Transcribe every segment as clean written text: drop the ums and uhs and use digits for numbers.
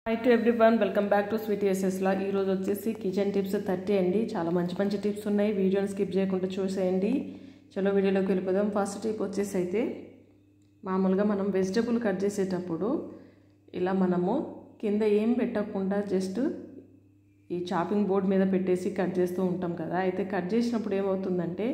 Hi to everyone, welcome back to sweety ఎస్ఎస్లా. ఈరోజు వచ్చేసి కిచెన్ టిప్స్ 30 అండి. చాలా మంచి టిప్స్ ఉన్నాయి. వీడియోని స్కిప్ చేయకుండా చూసేయండి. చలో వీడియోలోకి వెళ్ళిపోదాం. ఫస్ట్ టిప్ వచ్చేసి అయితే మామూలుగా మనం వెజిటబుల్ కట్ చేసేటప్పుడు ఇలా మనము కింద ఏం పెట్టకుండా జస్ట్ ఈ చాపింగ్ బోర్డ్ మీద పెట్టేసి కట్ చేస్తూ ఉంటాం కదా. అయితే కట్ చేసినప్పుడు ఏమవుతుందంటే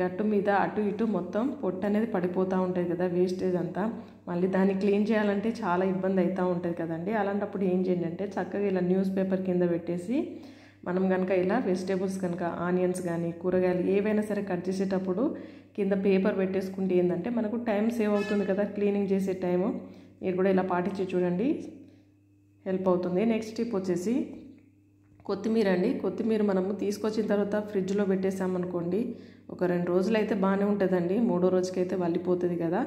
గట్టు మీద అటు ఇటు మొత్తం పొట్టు అనేది పడిపోతూ ఉంటుంది కదా, వేస్టేజ్ అంతా. మళ్ళీ దాన్ని క్లీన్ చేయాలంటే చాలా ఇబ్బంది అవుతూ ఉంటుంది కదండి. అలాంటప్పుడు ఏం చేయండి అంటే చక్కగా ఇలా న్యూస్ పేపర్ కింద పెట్టేసి మనం కనుక ఇలా వెజిటేబుల్స్ కనుక ఆనియన్స్ కానీ కూరగాయలు ఏవైనా సరే కట్ చేసేటప్పుడు కింద పేపర్ పెట్టేసుకుంటే ఏంటంటే మనకు టైం సేవ్ అవుతుంది కదా, క్లీనింగ్ చేసే టైము. మీరు కూడా ఇలా పాటించి చూడండి, హెల్ప్ అవుతుంది. నెక్స్ట్ టిప్ వచ్చేసి కొత్తిమీర అండి. కొత్తిమీర మనము తీసుకొచ్చిన తర్వాత ఫ్రిడ్జ్లో పెట్టేసామనుకోండి, ఒక 2 రోజులు అయితే బాగానే ఉంటుందండి. 3వ రోజుకి అయితే వల్లిపోతుంది కదా.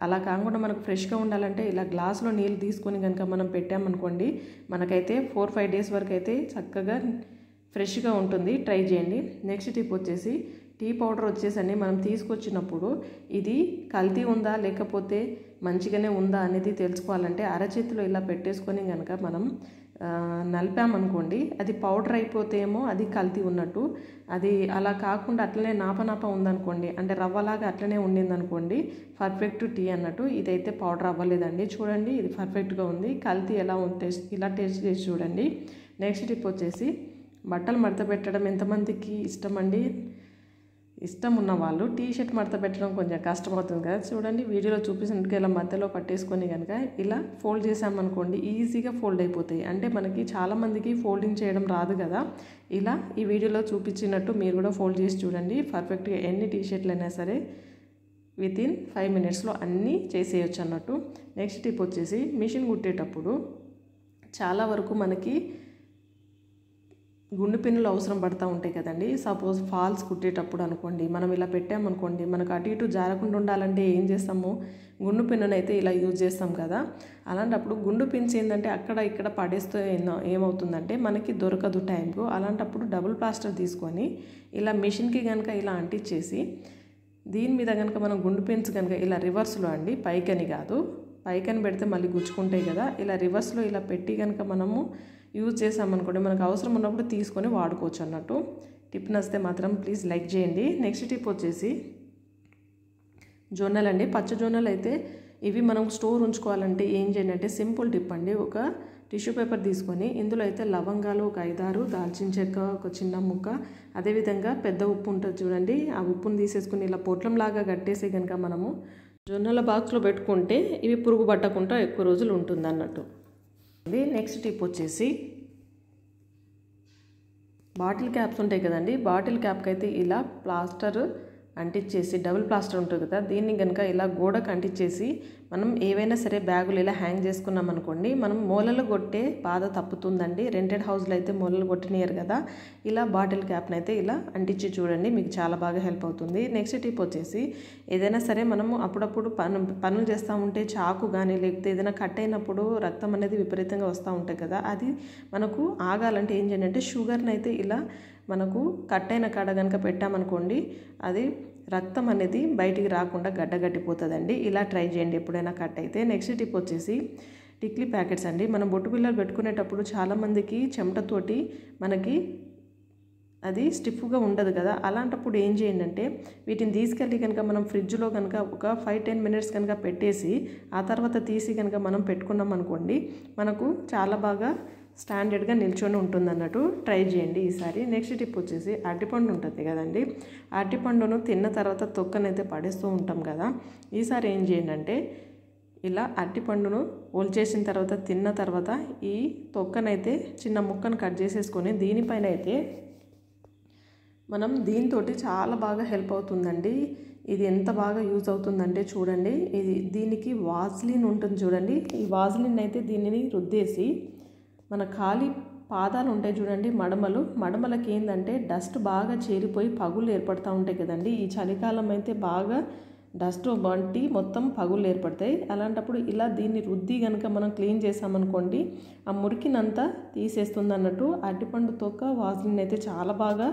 అలా కాకుండా మనకు ఫ్రెష్గా ఉండాలంటే ఇలా గ్లాసులో నీళ్ళు తీసుకొని కనుక మనం పెట్టామనుకోండి, మనకైతే 4-5 డేస్ వరకు అయితే చక్కగా ఫ్రెష్గా ఉంటుంది. ట్రై చేయండి. నెక్స్ట్ టిప్ వచ్చేసి టీ పౌడర్ వచ్చేసండి, మనం తీసుకొచ్చినప్పుడు ఇది కల్తీ ఉందా లేకపోతే మంచిగానే ఉందా అనేది తెలుసుకోవాలంటే అరచేతిలో ఇలా పెట్టేసుకొని కనుక మనం నలిపామనుకోండి, అది పౌడర్ అయిపోతే ఏమో అది కల్తీ ఉన్నట్టు. అది అలా కాకుండా అట్లనే నాప ఉందనుకోండి, అంటే రవ్వలాగా అట్లనే ఉండిందనుకోండి, పర్ఫెక్ట్ టీ అన్నట్టు. ఇదైతే పౌడర్ అవ్వలేదండి. చూడండి, ఇది పర్ఫెక్ట్గా ఉంది. కల్తీ ఎలా ఉంది ఇలా టేస్ట్ చేసి చూడండి. నెక్స్ట్ టిప్ వచ్చేసి బట్టలు మడత పెట్టడం ఎంతమందికి ఇష్టం అండి? ఇష్టం ఉన్న వాళ్ళు టీ షర్ట్ మడత పెట్టడం కొంచెం కష్టమవుతుంది కదా. చూడండి, వీడియోలో చూపించినట్టుగా ఇలా మధ్యలో పట్టేసుకొని కనుక ఇలా ఫోల్డ్ చేసామనుకోండి, ఈజీగా ఫోల్డ్ అయిపోతాయి. అంటే మనకి చాలామందికి ఫోల్డింగ్ చేయడం రాదు కదా. ఇలా ఈ వీడియోలో చూపించినట్టు మీరు కూడా ఫోల్డ్ చేసి చూడండి. పర్ఫెక్ట్గా ఎన్ని టీ షర్ట్లు అయినా సరే వితిన్ 5 మినిట్స్లో అన్నీ చేసేయచ్చు అన్నట్టు. నెక్స్ట్ టిప్ వచ్చేసి మిషన్ కుట్టేటప్పుడు చాలా వరకు మనకి గుండు పిన్నులు అవసరం పడుతూ ఉంటాయి కదండి. సపోజ్ ఫాల్స్ కుట్టేటప్పుడు అనుకోండి, మనం ఇలా పెట్టామనుకోండి, మనకు అటు ఇటు జారకుండా ఉండాలంటే ఏం చేస్తాము, గుండు పిన్నును అయితే ఇలా యూజ్ చేస్తాం కదా. అలాంటప్పుడు గుండు పిన్స్ ఏంటంటే అక్కడ ఇక్కడ పడేస్తే ఏమవుతుందంటే మనకి దొరకదు టైంకు. అలాంటప్పుడు డబుల్ ప్లాస్టర్ తీసుకొని ఇలా మిషన్కి కనుక ఇలా అంటించేసి దీని మీద కనుక మనం గుండు పిన్స్ కనుక ఇలా రివర్స్లో అండి, పైకని కాదు, పైకని పెడితే మళ్ళీ గుచ్చుకుంటాయి కదా, ఇలా రివర్స్లో ఇలా పెట్టి కనుక మనము యూజ్ చేసామనుకోండి, మనకు అవసరం ఉన్నప్పుడు తీసుకొని వాడుకోవచ్చు అన్నట్టు. టిప్ నచ్చితే మాత్రం ప్లీజ్ లైక్ చేయండి. నెక్స్ట్ టిప్ వచ్చేసి జొన్నలు అండి. పచ్చ జొన్నలు అయితే ఇవి మనం స్టోర్ ఉంచుకోవాలంటే ఏం చేయండి అంటే సింపుల్ టిప్ అండి. ఒక టిష్యూ పేపర్ తీసుకొని ఇందులో అయితే లవంగాలు ఒక 5-6, దాల్చిన చెక్క ఒక చిన్న ముక్క, అదేవిధంగా పెద్ద ఉప్పు ఉంటుంది చూడండి, ఆ ఉప్పును తీసేసుకుని ఇలా పొట్లంలాగా కట్టేసి కనుక మనము జొన్నల బాక్స్లో పెట్టుకుంటే ఇవి పురుగు పట్టకుండా ఎక్కువ రోజులు ఉంటుంది అన్నట్టు. నెక్స్ట్ టిప్ వచ్చేసి బాటిల్ క్యాప్స్ ఉంటాయి కదండి. బాటిల్ క్యాప్కి అయితే ఇలా ప్లాస్టర్ అంటించేసి, డబుల్ ప్లాస్టర్ ఉంటుంది కదా, దీన్ని కనుక ఇలా గోడకు అంటించేసి మనం ఏవైనా సరే బ్యాగులు ఇలా హ్యాంగ్ చేసుకున్నాం అనుకోండి, మనం మూలలు కొట్టే బాధ తప్పుతుందండి. రెంటెడ్ హౌస్లో అయితే మూలలు కొట్టనియరు కదా. ఇలా బాటిల్ క్యాప్ని అయితే ఇలా అంటించి చూడండి, మీకు చాలా బాగా హెల్ప్ అవుతుంది. నెక్స్ట్ టిప్ వచ్చేసి ఏదైనా సరే మనము అప్పుడప్పుడు పనులు చేస్తూ ఉంటే చాకు కానీ లేకపోతే ఏదైనా కట్ అయినప్పుడు రక్తం అనేది విపరీతంగా వస్తూ ఉంటుంది కదా, అది మనకు ఆగాలంటే ఏం చేయండి అంటే షుగర్ని అయితే ఇలా మనకు కట్ అయిన కాడ కనుక పెట్టామనుకోండి, అది రక్తం అనేది బయటికి రాకుండా గడ్డగట్టిపోతుందండి. ఇలా ట్రై చేయండి ఎప్పుడైనా కట్ అయితే. నెక్స్ట్ టిప్ వచ్చేసి టిక్లీ ప్యాకెట్స్ అండి. మనం బొట్టు బిళ్ళలు పెట్టుకునేటప్పుడు చాలామందికి చెమటతోటి మనకి అది స్టిఫ్గా ఉండదు కదా. అలాంటప్పుడు ఏం చేయండి అంటే వీటిని తీసుకెళ్ళి కనుక మనం ఫ్రిడ్జ్లో కనుక ఒక 5-10 మినిట్స్ కనుక పెట్టేసి ఆ తర్వాత తీసి కనుక మనం పెట్టుకున్నాం అనుకోండి, మనకు చాలా బాగా స్టాండర్డ్గా నిల్చొని ఉంటుంది అన్నట్టు. ట్రై చేయండి ఈసారి. నెక్స్ట్ టిప్ వచ్చేసి అరటిపండు ఉంటుంది కదండి. అరటిపండును తిన్న తర్వాత తొక్కనైతే పడేస్తూ ఉంటాం కదా. ఈసారి ఏం చేయండి అంటే ఇలా అరటిపండును ఒలిచేసిన తర్వాత తిన్న తర్వాత ఈ తొక్కనైతే చిన్న ముక్కను కట్ చేసేసుకొని దీనిపైన అయితే మనం దీంతో చాలా బాగా హెల్ప్ అవుతుందండి. ఇది ఎంత బాగా యూజ్ అవుతుందంటే చూడండి, దీనికి వాజ్లిన్ ఉంటుంది చూడండి. ఈ వాజ్లిన్ అయితే దీనిని రుద్దేసి మన ఖాళీ పాదాలు ఉంటాయి చూడండి, మడమలకి ఏంటంటే డస్ట్ బాగా చేరిపోయి పగులు ఏర్పడుతూ ఉంటాయి కదండి. ఈ చలికాలం అయితే బాగా డస్ట్ బట్టి మొత్తం పగులు ఏర్పడతాయి. అలాంటప్పుడు ఇలా దీన్ని రుద్ది కనుక మనం క్లీన్ చేసామనుకోండి, ఆ మురికినంతా తీసేస్తుంది అన్నట్టు. అరటిపండు తొక్క వాజ్లిన్ అయితే చాలా బాగా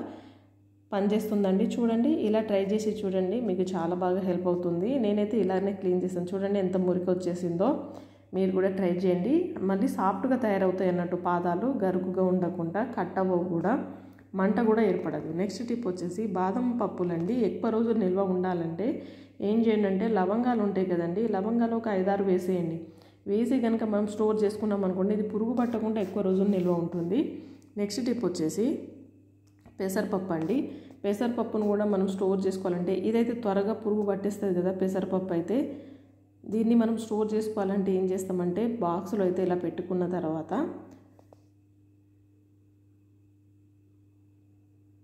పనిచేస్తుందండి. చూడండి, ఇలా ట్రై చేసి చూడండి, మీకు చాలా బాగా హెల్ప్ అవుతుంది. నేనైతే ఇలానే క్లీన్ చేస్తాను. చూడండి ఎంత మురికి వచ్చేసిందో. మీరు కూడా ట్రై చేయండి. మళ్ళీ సాఫ్ట్గా తయారవుతాయి అన్నట్టు పాదాలు, గరుకుగా ఉండకుండా, కట్టవు కూడా, మంట కూడా ఏర్పడదు. నెక్స్ట్ టిప్ వచ్చేసి బాదం పప్పులండి. ఎక్కువ రోజులు నిల్వ ఉండాలంటే ఏం చేయండి అంటే లవంగాలు ఉంటాయి కదండి, లవంగాలు ఒక 5-6 వేసేయండి. వేసి కనుక మనం స్టోర్ చేసుకున్నాం అనుకోండి, ఇది పురుగు పట్టకుండా ఎక్కువ రోజులు నిల్వ ఉంటుంది. నెక్స్ట్ టిప్ వచ్చేసి పెసరపప్పు అండి. పెసరపప్పును కూడా మనం స్టోర్ చేసుకోవాలంటే, ఇదైతే త్వరగా పురుగు పట్టేస్తుంది కదా పెసరపప్పు అయితే. దీన్ని మనం స్టోర్ చేసుకోవాలంటే ఏం చేస్తామంటే బాక్స్లో అయితే ఇలా పెట్టుకున్న తర్వాత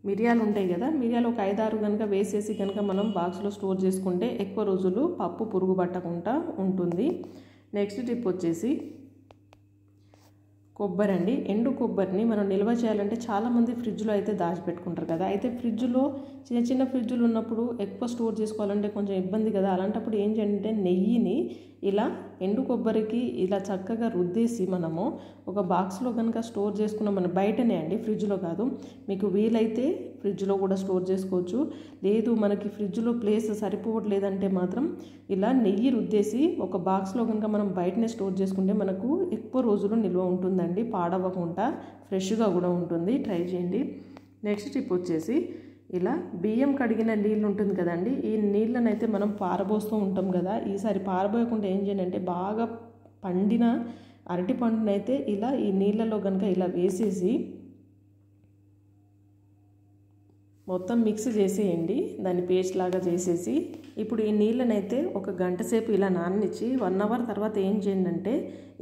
మిరియాలు ఉంటాయి కదా, మిరియాలు ఒక 5-6 కనుక వేసేసి కనుక మనం బాక్స్లో స్టోర్ చేసుకుంటే ఎక్కువ రోజులు పప్పు పురుగు పట్టకుండా ఉంటుంది. నెక్స్ట్ టిప్ వచ్చేసి కొబ్బరి అండి. ఎండు కొబ్బరిని మనం నిల్వ చేయాలంటే చాలామంది ఫ్రిడ్జ్లో అయితే దాచిపెట్టుకుంటారు కదా. అయితే ఫ్రిడ్జ్లో చిన్న చిన్న ఫ్రిడ్జ్లు ఉన్నప్పుడు ఎక్కువ స్టోర్ చేసుకోవాలంటే కొంచెం ఇబ్బంది కదా. అలాంటప్పుడు ఏం చేయాలంటే నెయ్యిని ఇలా ఎండు కొబ్బరికి ఇలా చక్కగా రుద్దేసి మనము ఒక బాక్స్లో కనుక స్టోర్ చేసుకున్నాం, మన బయటనే అండి, ఫ్రిడ్జ్లో కాదు. మీకు వీలైతే ఫ్రిడ్జ్లో కూడా స్టోర్ చేసుకోవచ్చు. లేదు మనకి ఫ్రిడ్జ్లో ప్లేస్ సరిపోవట్లేదంటే మాత్రం ఇలా నెయ్యి రుద్దేసి ఒక బాక్స్లో కనుక మనం బయటనే స్టోర్ చేసుకుంటే మనకు ఎక్కువ రోజులు నిల్వ ఉంటుందండి, పాడవకుండా ఫ్రెష్గా కూడా ఉంటుంది. ట్రై చేయండి. నెక్స్ట్ టిప్ వచ్చేసి ఇలా బియ్యం కడిగిన నీళ్ళు ఉంటుంది కదండి, ఈ నీళ్ళని అయితే మనం పారబోస్తూ ఉంటాం కదా. ఈసారి పారబోయకుండా ఏం చేయండి అంటే బాగా పండిన అరటి పండునైతే ఇలా ఈ నీళ్ళలో కనుక ఇలా వేసేసి మొత్తం మిక్స్ చేసేయండి, దాన్ని పేస్ట్ లాగా చేసేసి. ఇప్పుడు ఈ నీళ్ళనైతే ఒక గంట సేపు ఇలా నాననిచ్చి 1 అవర్ తర్వాత ఏం చేయండి అంటే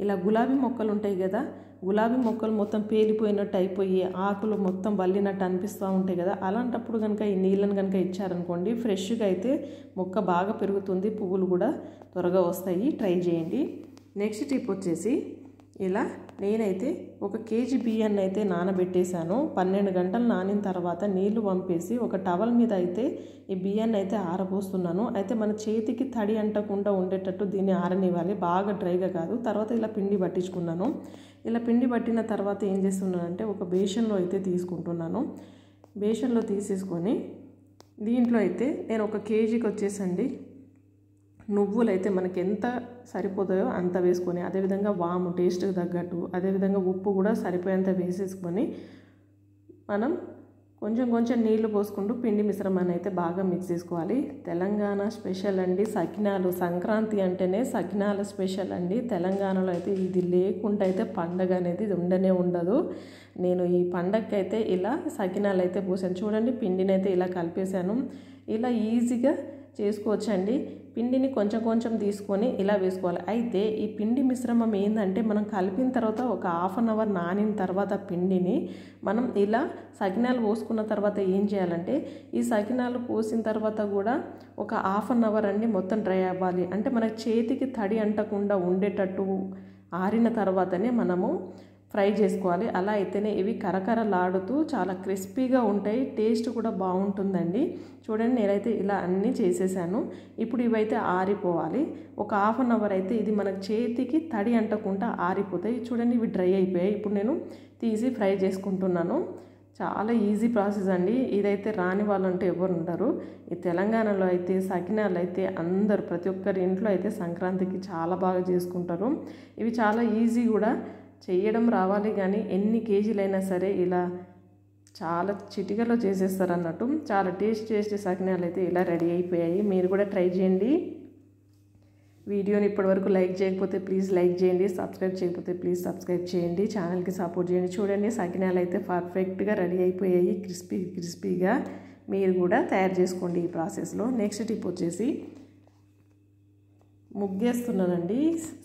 ఇలా గులాబీ మొక్కలు ఉంటాయి కదా, గులాబీ మొక్కలు మొత్తం పేలిపోయినట్టు అయిపోయి ఆకులు మొత్తం వల్లినట్టు అనిపిస్తూ ఉంటాయి కదా. అలాంటప్పుడు కనుక ఈ నీళ్ళని కనుక ఇచ్చారనుకోండి ఫ్రెష్గా అయితే మొక్క బాగా పెరుగుతుంది, పువ్వులు కూడా త్వరగా వస్తాయి. ట్రై చేయండి. నెక్స్ట్ టిప్ వచ్చేసి ఇలా నేనైతే 1 కేజీ బియ్యాన్ని అయితే నానబెట్టేశాను. 12 గంటలు నానిన తర్వాత నీళ్లు పంపేసి ఒక టవల్ మీద అయితే ఈ బియ్యాన్ని అయితే ఆరబోస్తున్నాను. అయితే మన చేతికి తడి అంటకుండా ఉండేటట్టు దీన్ని ఆరనివ్వాలి, బాగా డ్రైగా కాదు. తర్వాత ఇలా పిండి పట్టించుకున్నాను. ఇలా పిండి పట్టిన తర్వాత ఏం చేస్తున్నానంటే ఒక బేషన్లో అయితే తీసుకుంటున్నాను. బేషన్లో తీసేసుకొని దీంట్లో అయితే నేను 1 కేజీకి వచ్చేసండి నువ్వులు అయితే మనకి ఎంత సరిపోతాయో అంత వేసుకొని, అదేవిధంగా వాము టేస్ట్కి తగ్గట్టు, అదేవిధంగా ఉప్పు కూడా సరిపోయేంత వేసేసుకొని మనం కొంచెం కొంచెం నీళ్లు పోసుకుంటూ పిండి మిశ్రమాన్ని అయితే బాగా మిక్స్ చేసుకోవాలి. తెలంగాణ స్పెషల్ అండి సకినాలు. సంక్రాంతి అంటేనే సకినాల స్పెషల్ అండి. తెలంగాణలో అయితే ఇది లేకుండా అయితే పండగ అనేది ఉండనే ఉండదు. నేను ఈ పండగకి అయితే ఇలా సకినాలు అయితే పోసాను. చూడండి పిండిని అయితే ఇలా కలిపేశాను. ఇలా ఈజీగా చేసుకోవచ్చండి. పిండిని కొంచెం కొంచెం తీసుకొని ఇలా వేసుకోవాలి. అయితే ఈ పిండి మిశ్రమం ఏంటంటే మనం కలిపిన తర్వాత ఒక 1/2 అవర్ నానిన తర్వాత పిండిని మనం ఇలా సకినాలు పోసుకున్న తర్వాత ఏం చేయాలంటే ఈ సకినాలు పోసిన తర్వాత కూడా ఒక 1/2 అవర్ అండి మొత్తం డ్రై అవ్వాలి. అంటే మనకి చేతికి తడి అంటకుండా ఉండేటట్టు ఆరిన తర్వాతనే మనము ఫ్రై చేసుకోవాలి. అలా అయితేనే ఇవి కరకరలాడుతూ చాలా క్రిస్పీగా ఉంటాయి, టేస్ట్ కూడా బాగుంటుందండి. చూడండి నేనైతే ఇలా అన్నీ చేసేసాను. ఇప్పుడు ఇవైతే ఆరిపోవాలి. ఒక 1/2 అవర్ అయితే ఇది మనకు చేతికి తడి అంటకుండా ఆరిపోతాయి. చూడండి ఇవి డ్రై అయిపోయాయి. ఇప్పుడు నేను తీసి ఫ్రై చేసుకుంటున్నాను. చాలా ఈజీ ప్రాసెస్ అండి. ఇదైతే రాని వాళ్ళు అంటే ఎవరు ఉండరు. ఈ తెలంగాణలో అయితే సకినాలు అయితే అందరూ ప్రతి ఒక్కరి ఇంట్లో అయితే సంక్రాంతికి చాలా బాగా చేసుకుంటారు. ఇవి చాలా ఈజీ కూడా, చేయడం రావాలి. కానీ ఎన్ని కేజీలైనా సరే ఇలా చాలా చిటికలో చేసేస్తారు అన్నట్టు. చాలా టేస్టీ సకినాలు అయితే ఇలా రెడీ అయిపోయాయి. మీరు కూడా ట్రై చేయండి. వీడియోని ఇప్పటివరకు లైక్ చేయకపోతే ప్లీజ్ లైక్ చేయండి, సబ్స్క్రైబ్ చేయకపోతే ప్లీజ్ సబ్స్క్రైబ్ చేయండి, ఛానల్కి సపోర్ట్ చేయండి. చూడండి సకినాలు అయితే పర్ఫెక్ట్గా రెడీ అయిపోయాయి, క్రిస్పీగా. మీరు కూడా తయారు చేసుకోండి ఈ ప్రాసెస్లో. నెక్స్ట్ టిప్ వచ్చేసి ముగ్గేస్తున్నానండి.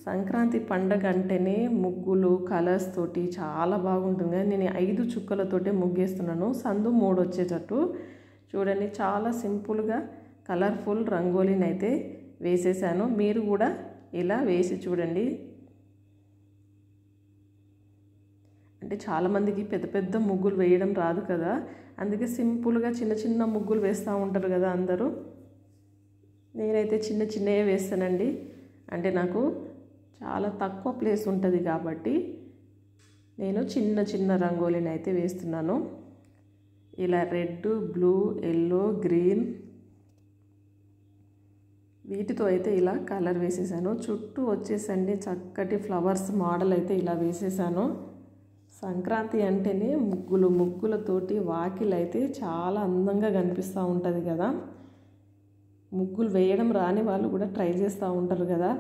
సంక్రాంతి పండగ అంటేనే ముగ్గులు కలర్స్ తోటి చాలా బాగుంటుంది. నేను 5 చుక్కలతోటే ముగ్గేస్తున్నాను, సందు 3 వచ్చేటట్టు. చూడండి చాలా సింపుల్గా కలర్ఫుల్ రంగోలీని అయితే వేసేసాను. మీరు కూడా ఇలా వేసి చూడండి. అంటే చాలామందికి పెద్ద పెద్ద ముగ్గులు వేయడం రాదు కదా, అందుకే సింపుల్గా చిన్న చిన్న ముగ్గులు వేస్తూ ఉంటారు కదా అందరూ. నేనైతే చిన్నవే వేస్తానండి. అంటే నాకు చాలా తక్కువ ప్లేస్ ఉంటుంది కాబట్టి నేను చిన్న రంగోలీని అయితే వేస్తున్నాను. ఇలా రెడ్, బ్లూ, ఎల్లో, గ్రీన్ వీటితో అయితే ఇలా కలర్ వేసేసాను. చుట్టూ వచ్చేసండి చక్కటి ఫ్లవర్స్ మోడల్ అయితే ఇలా వేసేసాను. సంక్రాంతి అంటేనే ముగ్గులతోటి వాకిలు అయితే చాలా అందంగా కనిపిస్తూ ఉంటుంది కదా. ముగ్గులు వేయడం రాని వాళ్ళు కూడా ట్రై చేస్తూ ఉంటారు కదా.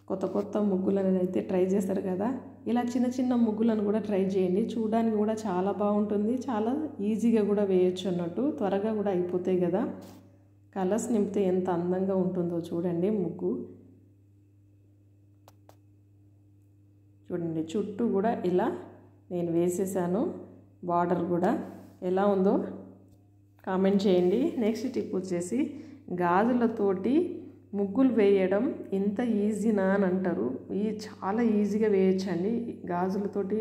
కొత్త ముగ్గులను అయితే ట్రై చేస్తారు కదా. ఇలా చిన్న చిన్న ముగ్గులను కూడా ట్రై చేయండి. చూడడానికి కూడా చాలా బాగుంటుంది. చాలా ఈజీగా కూడా వేయచ్చు అన్నట్టు. త్వరగా కూడా అయిపోతాయి కదా. కలర్స్ నింపితే ఎంత అందంగా ఉంటుందో చూడండి ముగ్గు. చూడండి చుట్టూ కూడా ఇలా నేను వేసేసాను. బార్డర్ కూడా ఎలా ఉందో కామెంట్ చేయండి. నెక్స్ట్ టిప్ వచ్చేసి గాజులతోటి ముగ్గులు వేయడం ఇంత ఈజీనా అని అంటారు. చాలా ఈజీగా వేయచ్చండి. గాజులతోటి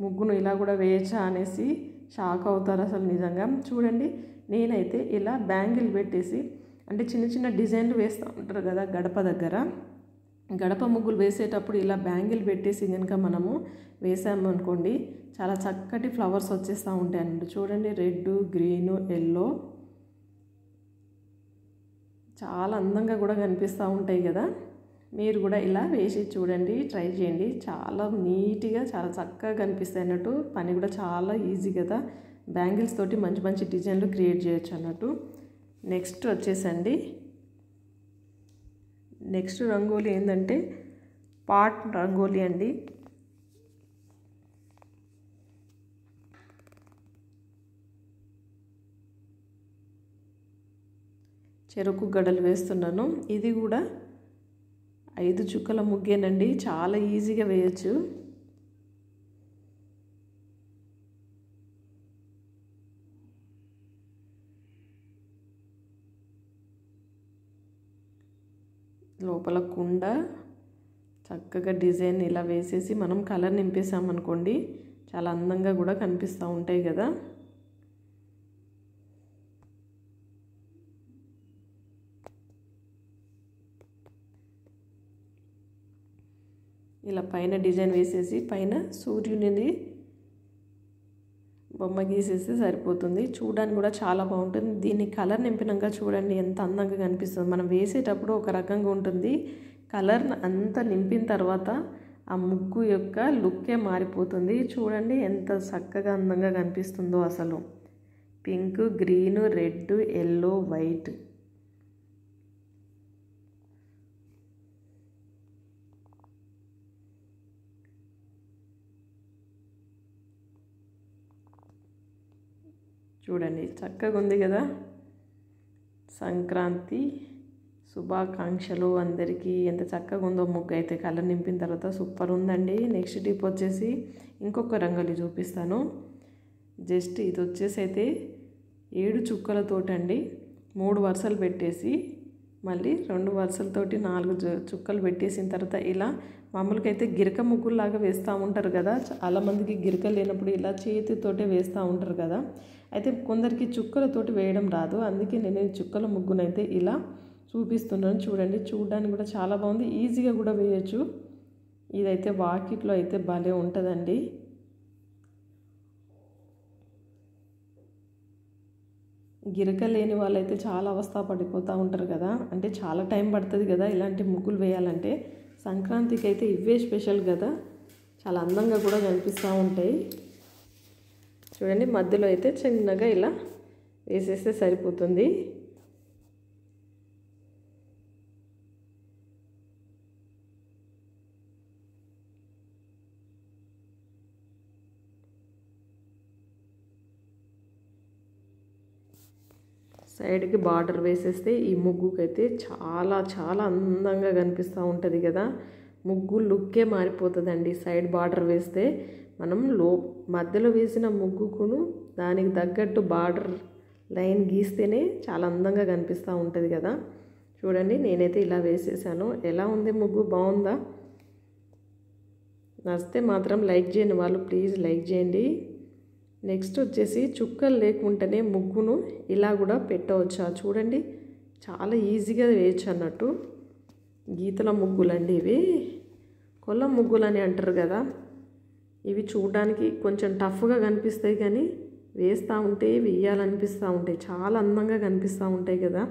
ముగ్గును ఇలా కూడా వేయచ్చా అనేసి షాక్ అవుతారు అసలు నిజంగా. చూడండి నేనైతే ఇలా బ్యాంగిల్ పెట్టేసి, అంటే చిన్న చిన్న డిజైన్లు వేస్తూ ఉంటారు కదా గడప దగ్గర. గడప ముగ్గులు వేసేటప్పుడు ఇలా బ్యాంగిల్ పెట్టేసి కనుక మనము వేసామనుకోండి చాలా చక్కటి ఫ్లవర్స్ వచ్చేస్తూ ఉంటాయి అన్నట్టు. చూడండి రెడ్, గ్రీను, ఎల్లో చాలా అందంగా కూడా కనిపిస్తూ ఉంటాయి కదా. మీరు కూడా ఇలా వేసి చూడండి, ట్రై చేయండి. చాలా నీట్గా చాలా చక్కగా కనిపిస్తాయి అన్నట్టు. పని కూడా చాలా ఈజీ కదా. బ్యాంగిల్స్ తోటి మంచి మంచి డిజైన్లు క్రియేట్ చేయొచ్చు అన్నట్టు. నెక్స్ట్ వచ్చేసండి నెక్స్ట్ రంగోలీ ఏంటంటే పాట్ రంగోలీ అండి. చెరుకు గడలు వేస్తున్నాను. ఇది కూడా 5 చుక్కల ముగ్గేనండి. చాలా ఈజీగా వేయచ్చు. లోపల కుండ చక్కగా డిజైన్ ఇలా వేసేసి మనం కలర్ నింపేసామనుకోండి చాలా అందంగా కూడా కనిపిస్తూ ఉంటాయి కదా. ఇలా పైన డిజైన్ వేసేసి పైన సూర్యునిది బొమ్మ గీసేస్తే సరిపోతుంది. చూడడానికి కూడా చాలా బాగుంటుంది. దీన్ని కలర్ నింపినాక చూడండి ఎంత అందంగా కనిపిస్తుంది. మనం వేసేటప్పుడు ఒక రకంగా ఉంటుంది. కలర్ అంతా నింపిన తర్వాత ఆ ముగ్గు యొక్క లుక్కే మారిపోతుంది. చూడండి ఎంత చక్కగా అందంగా కనిపిస్తుందో అసలు. Pink, green, red, yellow, white. చూడండి చక్కగా ఉంది కదా. సంక్రాంతి శుభాకాంక్షలు అందరికీ. ఎంత చక్కగా ఉందో ముగ్గు అయితే కలర్ నింపిన తర్వాత సూపర్ ఉందండి. నెక్స్ట్ టిప్ వచ్చేసి ఇంకొక రంగోలి చూపిస్తాను. జస్ట్ ఇది వచ్చేసి అయితే 7 చుక్కలతోటండి 3 వరుసలు పెట్టేసి మళ్ళీ 2 వరుసలతోటి 4 చుక్కలు పెట్టేసిన తర్వాత ఇలా మామూలుగా అయితే గిరక ముగ్గులాగా వేస్తూ ఉంటారు కదా. చాలామందికి గిరక లేనప్పుడు ఇలా చేతితోటే వేస్తూ ఉంటారు కదా. అయితే కొందరికి చుక్కలతోటి వేయడం రాదు. అందుకే నేను చుక్కల ముగ్గునైతే ఇలా చూపిస్తున్నాను. చూడండి చూడడానికి కూడా చాలా బాగుంది. ఈజీగా కూడా వేయచ్చు. ఇదైతే వాకిట్లో అయితే భలే ఉంటుందండి. గిరక లేని వాళ్ళైతే చాలా అవస్థ పడిపోతూ ఉంటారు కదా. అంటే చాలా టైం పడుతుంది కదా ఇలాంటి ముగ్గులు వేయాలంటే. సంక్రాంతికి అయితే ఇవే స్పెషల్ కదా. చాలా అందంగా కూడా కనిపిస్తూ ఉంటాయి. చూడండి మధ్యలో అయితే చిన్నగా ఇలా వేసేస్తే సరిపోతుంది. సైడ్కి బార్డర్ వేసేస్తే ఈ ముగ్గుకైతే చాలా చాలా అందంగా కనిపిస్తూ ఉంటుంది కదా. ముగ్గు లుక్కే మారిపోతుందండి. సైడ్ బార్డర్ వేస్తే మనం మధ్యలో వేసిన ముగ్గుకును దానికి తగ్గట్టు బార్డర్ లైన్ గీస్తేనే చాలా అందంగా కనిపిస్తూ ఉంటుంది కదా. చూడండి నేనైతే ఇలా వేసేసాను. ఎలా ఉంది ముగ్గు, బాగుందా? నచ్చితే మాత్రం లైక్ చేయండి వాళ్ళు, ప్లీజ్ లైక్ చేయండి. నెక్స్ట్ వచ్చేసి చుక్కలు లేకుండానే ముగ్గును ఇలా కూడా పెట్టవచ్చా చూడండి. చాలా ఈజీగా వేయచ్చు అన్నట్టు. గీతల ముగ్గులండి ఇవి. కొల్ల ముగ్గులు అని అంటారు కదా. ఇవి చూడడానికి కొంచెం టఫ్గా కనిపిస్తాయి కానీ వేస్తూ ఉంటే వేయాలనిపిస్తూ ఉంటాయి. చాలా అందంగా కనిపిస్తూ ఉంటాయి కదా.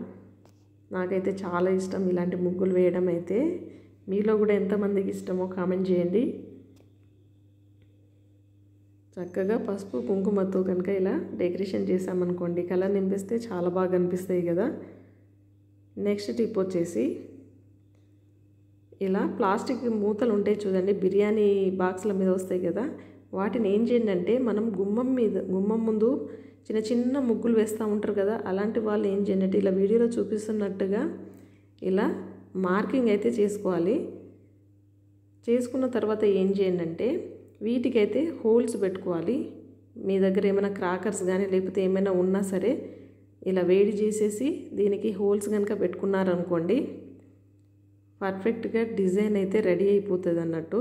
నాకైతే చాలా ఇష్టం ఇలాంటి ముగ్గులు వేయడం అయితే. మీలో కూడా ఎంతమందికి ఇష్టమో కామెంట్ చేయండి. చక్కగా పసుపు కుంకుమతో కనుక ఇలా డెకరేషన్ చేసామనుకోండి, కలర్ నింపిస్తే చాలా బాగా అనిపిస్తాయి కదా. నెక్స్ట్ టిప్ వచ్చేసి ఇలా ప్లాస్టిక్ మూతలు ఉంటాయి చూడండి, బిర్యానీ బాక్స్ల మీద వస్తాయి కదా, వాటిని ఏం చేయండి అంటే మనం గుమ్మం ముందు చిన్న చిన్న ముగ్గులు వేస్తూ ఉంటారు కదా, అలాంటి వాళ్ళు ఏం చేయండి అంటే ఇలా వీడియోలో చూపిస్తున్నట్టుగా ఇలా మార్కింగ్ అయితే చేసుకోవాలి. చేసుకున్న తర్వాత ఏం చేయండి అంటే వీటికైతే హోల్స్ పెట్టుకోవాలి. మీ దగ్గర ఏమైనా క్రాకర్స్ కానీ లేకపోతే ఏమైనా ఉన్నా సరే ఇలా వేడి చేసేసి దీనికి హోల్స్ కనుక పెట్టుకున్నారనుకోండి, పర్ఫెక్ట్గా డిజైన్ అయితే రెడీ అయిపోతుంది అన్నట్టు.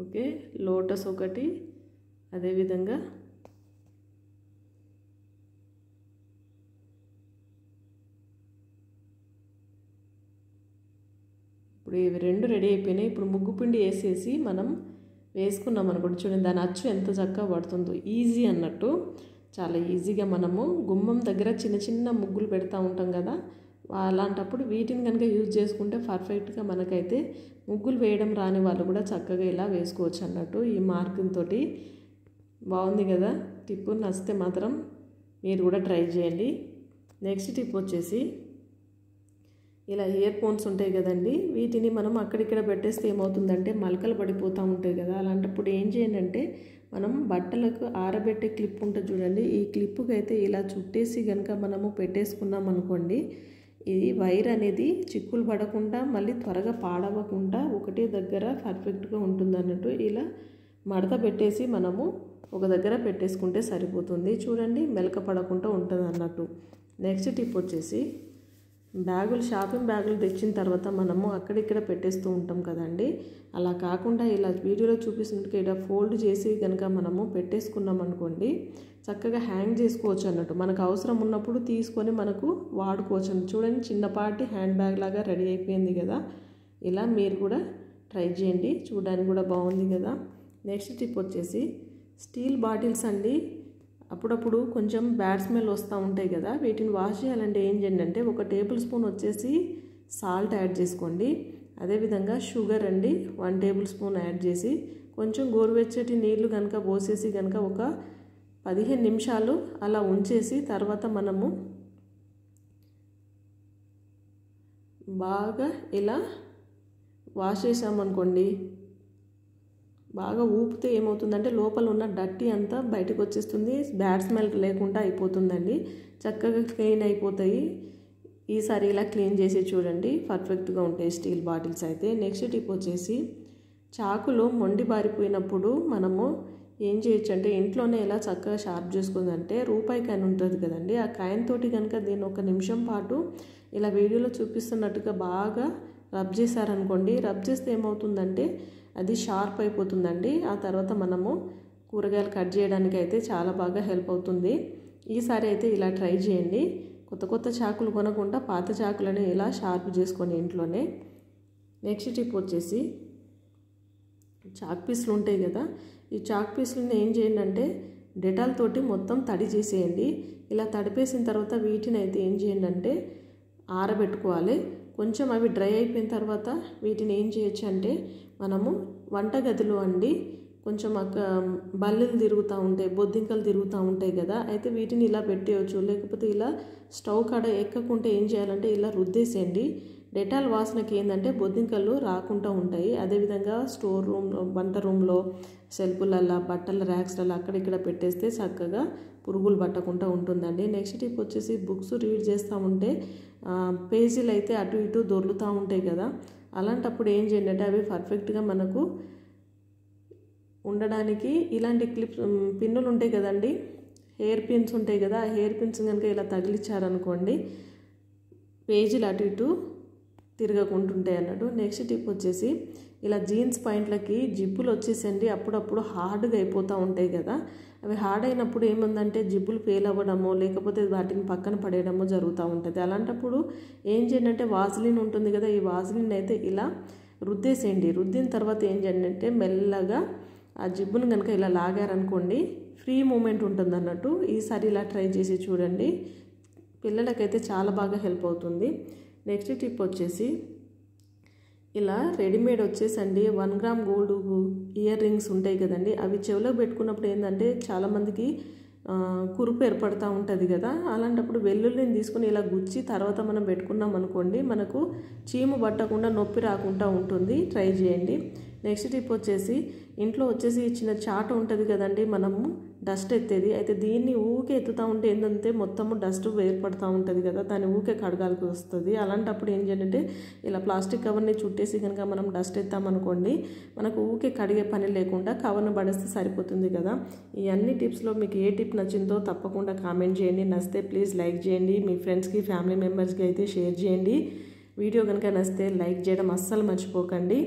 ఓకే, లోటస్ ఒకటి, అదేవిధంగా ఇప్పుడు ఇవి రెండు రెడీ అయిపోయినాయి. ఇప్పుడు ముగ్గు పిండి వేసేసి మనం వేసుకున్నాం అనుకోండి, చూడండి దాని అచ్చు ఎంత చక్కగా పడుతుందో. ఈజీ అన్నట్టు, చాలా ఈజీగా మనము గుమ్మం దగ్గర చిన్న చిన్న ముగ్గులు పెడతా ఉంటాం కదా, అలాంటప్పుడు వీటిని కనుక యూజ్ చేసుకుంటే పర్ఫెక్ట్గా మనకైతే ముగ్గులు వేయడం రాని వాళ్ళు కూడా చక్కగా ఇలా వేసుకోవచ్చు అన్నట్టు. ఈ మార్కింగ్ తోటి బాగుంది కదా టిప్. నచ్చితే మాత్రం మీరు కూడా ట్రై చేయండి. నెక్స్ట్ టిప్ వచ్చేసి ఇలా ఇయర్ ఫోన్స్ ఉంటాయి కదండి, వీటిని మనం అక్కడిక్కడ పెట్టేస్తే ఏమవుతుందంటే మలకలు పడిపోతూ ఉంటాయి కదా. అలాంటప్పుడు ఏం చేయండి అంటే మనం బట్టలకు ఆరబెట్టే క్లిప్ ఉంటుంది చూడండి, ఈ క్లిప్పుకి అయితే ఇలా చుట్టేసి కనుక మనము పెట్టేసుకున్నాం అనుకోండి, ఇది వైర్ అనేది చిక్కులు పడకుండా మళ్ళీ త్వరగా పాడవకుండా ఒకటే దగ్గర పర్ఫెక్ట్గా ఉంటుంది అన్నట్టు. ఇలా మడత పెట్టేసి మనము ఒక దగ్గర పెట్టేసుకుంటే సరిపోతుంది. చూడండి మెలక పడకుండా ఉంటుంది అన్నట్టు. నెక్స్ట్ టిప్ వచ్చేసి బ్యాగులు, షాపింగ్ బ్యాగులు తెచ్చిన తర్వాత మనము అక్కడిక్కడ పెట్టేస్తూ ఉంటాం కదండి, అలా కాకుండా ఇలా వీడియోలో చూపిస్తున్నట్టుగా ఇలా ఫోల్డ్ చేసి కనుక మనము పెట్టేసుకున్నాం అనుకోండి, చక్కగా హ్యాంగ్ చేసుకోవచ్చు అన్నట్టు. మనకు అవసరం ఉన్నప్పుడు తీసుకొని మనకు వాడుకోవచ్చు అన్నట్టు. చూడండి చిన్నపాటి హ్యాండ్ బ్యాగ్ లాగా రెడీ అయిపోయింది కదా. ఇలా మీరు కూడా ట్రై చేయండి, చూడడానికి కూడా బాగుంది కదా. నెక్స్ట్ టిప్ వచ్చేసి స్టీల్ బాటిల్స్ అండి, అప్పుడప్పుడు కొంచెం బ్యాడ్ స్మెల్ వస్తూ ఉంటాయి కదా, వీటిని వాష్ చేయాలంటే ఏం చేయండి అంటే 1 టేబుల్ స్పూన్ వచ్చేసి సాల్ట్ యాడ్ చేసుకోండి. అదేవిధంగా షుగర్ అండి 1 టేబుల్ స్పూన్ యాడ్ చేసి కొంచెం గోరువెచ్చటి నీళ్లు కనుక పోసేసి కనుక ఒక 15 నిమిషాలు అలా ఉంచేసి తర్వాత మనము బాగా ఇలా వాష్ చేసామనుకోండి, బాగా ఊపితే ఏమవుతుందంటే లోపల ఉన్న డర్టీ అంతా బయటకు వచ్చేస్తుంది, బ్యాడ్ స్మెల్ లేకుండా అయిపోతుందండి, చక్కగా క్లీన్ అయిపోతాయి. ఈసారి ఇలా క్లీన్ చేసి చూడండి, పర్ఫెక్ట్గా ఉంటాయి స్టీల్ బాటిల్స్ అయితే. నెక్స్ట్ టిప్ వచ్చేసి చాకులు మొండి బారిపోయినప్పుడు మనము ఏం చేయొచ్చు అంటే ఇంట్లోనే ఎలా చక్కగా షార్ప్ చేసుకుందంటే రూపాయి కాయిన్ ఉంటుంది కదండి, ఆ కాయిన్ తోటి కనుక దీన్ని 1 నిమిషం పాటు ఇలా వీడియోలో చూపిస్తున్నట్టుగా బాగా రబ్ చేశారనుకోండి, రబ్ చేస్తే ఏమవుతుందంటే అది షార్ప్ అయిపోతుందండి. ఆ తర్వాత మనము కూరగాయలు కట్ చేయడానికి అయితే చాలా బాగా హెల్ప్ అవుతుంది. ఈసారి అయితే ఇలా ట్రై చేయండి. కొత్త చాకులు కొనకుండా పాత చాకులని ఇలా షార్ప్ చేసుకొని ఇంట్లోనే. నెక్స్ట్ టిప్ వచ్చేసి చాక్ పీసులు ఉంటాయి కదా, ఈ చాక్ పీసులను ఏం చేయండి అంటే డెటాల్ తోటి మొత్తం తడి చేసేయండి. ఇలా తడిపేసిన తర్వాత వీటిని అయితే ఏం చేయండి అంటే ఆరబెట్టుకోవాలి. కొంచెం అవి డ్రై అయిపోయిన తర్వాత వీటిని ఏం చేయొచ్చు అంటే మనము వంటగదిలో అండి కొంచెం బల్లెలు తిరుగుతూ ఉంటాయి, బొద్దింకలు తిరుగుతూ ఉంటాయి కదా, అయితే వీటిని ఇలా పెట్టేయచ్చు. లేకపోతే ఇలా స్టవ్ కాడ ఎక్కకుంటే ఏం చేయాలంటే ఇలా రుద్దేసేయండి. డెటాల్ వాసనకి ఏంటంటే బొద్దింకలు రాకుండా ఉంటాయి. అదేవిధంగా స్టోర్ రూమ్లో, వంట రూమ్లో, సెల్ఫులల్లో, బట్టల ర్యాక్స్లలో అక్కడిక్కడ పెట్టేస్తే చక్కగా పురుగులు పట్టకుండా ఉంటుందండి. నెక్స్ట్ టిప్ వచ్చేసి బుక్స్ రీడ్ చేస్తూ ఉంటే పేజీలు అయితే అటు ఇటు దొర్లుతూ ఉంటాయి కదా, అలాంటప్పుడు ఏం చేయండి అంటే అవి పర్ఫెక్ట్గా మనకు ఉండడానికి ఇలాంటి పిన్నులు ఉంటాయి కదండి, హెయిర్ పిన్స్ ఉంటాయి కదా, ఆ హెయిర్ పిన్స్ కనుక ఇలా తగిలిచ్చారనుకోండి పేజీలు అటు ఇటు తిరగకుంటుంటాయి అన్నట్టు. నెక్స్ట్ టిప్ వచ్చేసి ఇలా జీన్స్ పాయింట్లకి జిప్పులు వచ్చేసండి అప్పుడప్పుడు హార్డ్గా అయిపోతూ ఉంటాయి కదా, అవి హార్డ్ అయినప్పుడు ఏముందంటే జిప్పులు ఫెయిల్ అవ్వడమో లేకపోతే వాటిని పక్కన పడేయడమో జరుగుతూ ఉంటుంది. అలాంటప్పుడు ఏం చేయండి అంటే వాజ్లిన్ ఉంటుంది కదా, ఈ వాజ్లిన్ అయితే ఇలా రుద్దేసేయండి. రుద్దిన తర్వాత ఏం చేయండి అంటే మెల్లగా ఆ జిబ్బును కనుక ఇలా లాగారనుకోండి ఫ్రీ మూమెంట్ ఉంటుంది అన్నట్టు. ఈసారి ఇలా ట్రై చేసి చూడండి, పిల్లలకైతే చాలా బాగా హెల్ప్ అవుతుంది. నెక్స్ట్ టిప్ వచ్చేసి ఇలా రెడీమేడ్ వచ్చేసండి 1 గ్రామ్ గోల్డ్ ఇయర్ రింగ్స్ ఉంటాయి కదండి, అవి చెవిలో పెట్టుకున్నప్పుడు ఏంటంటే చాలామందికి కురుపు ఏర్పడుతూ ఉంటుంది కదా, అలాంటప్పుడు వెల్లుల్లిని తీసుకుని ఇలా గుచ్చి తర్వాత మనం పెట్టుకున్నాం అనుకోండి మనకు చీము పట్టకుండా నొప్పి రాకుండా ఉంటుంది. ట్రై చేయండి. నెక్స్ట్ టిప్ వచ్చేసి ఇంట్లో వచ్చేసి చిన్న చాట ఉంటుంది కదండి మనము డస్ట్ ఎత్తేది, అయితే దీన్ని ఊకే ఎత్తుతూ ఉంటే ఏంటంటే మొత్తము డస్ట్ ఏర్పడుతూ ఉంటుంది కదా, దాన్ని ఊకే కడగాల్సి వస్తుంది. అలాంటప్పుడు ఏం చేయాలంటే ఇలా ప్లాస్టిక్ కవర్ని చుట్టేసి కనుక మనం డస్ట్ ఎత్తామనుకోండి మనకు ఊకే కడిగే పని లేకుండా కవర్ను పడేస్తే సరిపోతుంది కదా. ఈ అన్ని టిప్స్లో మీకు ఏ టిప్ నచ్చిందో తప్పకుండా కామెంట్ చేయండి. నచ్చితే ప్లీజ్ లైక్ చేయండి, మీ ఫ్రెండ్స్కి ఫ్యామిలీ మెంబర్స్కి అయితే షేర్ చేయండి. వీడియో కనుక నచ్చితే లైక్ చేయడం అస్సలు మర్చిపోకండి.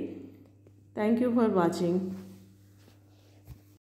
Thank you for watching.